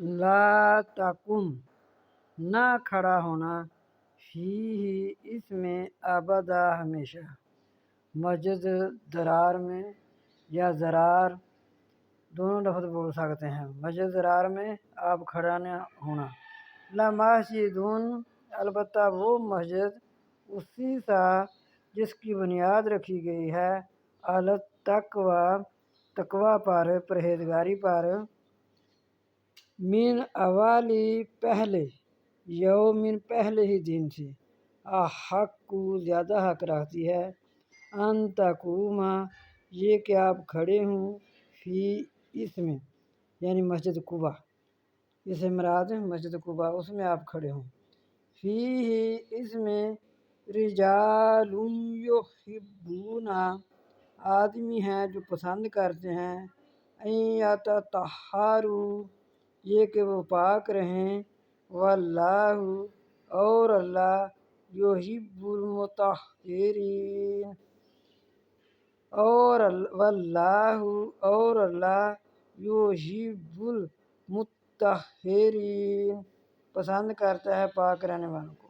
لا تقم نہ کھڑا ہونا، فی اس میں ابدا ہمیشہ، مسجد درار میں یا زرار دونوں لفظ بول سکتے ہیں۔ مسجد زرار میں آپ کھڑا نہ ہونا۔ لمسجد البتہ وہ مسجد اسی سا جس کی بنیاد رکھی گئی ہے التقوی تقوی پر، پرہیزگاری پر، من اوالی پہلے، یومن پہلے ہی دن سے، احق زیادہ حق رکھتی ہے، ان تقوم یہ کہ آپ کھڑے ہوں، فی اس میں یعنی مسجد قباء، اسے مراد مسجد قباء اس میں آپ کھڑے ہوں، فی اس میں رجال یحبون آدمی ہیں جو پسند کرتے ہیں، ان یتطہروا یہ کہ وہ پاک رہیں، واللہ اور اللہ یحب المطہرین واللہ اور اللہ یحب المطہرین پسند کرتا ہے پاک رہنے والوں کو۔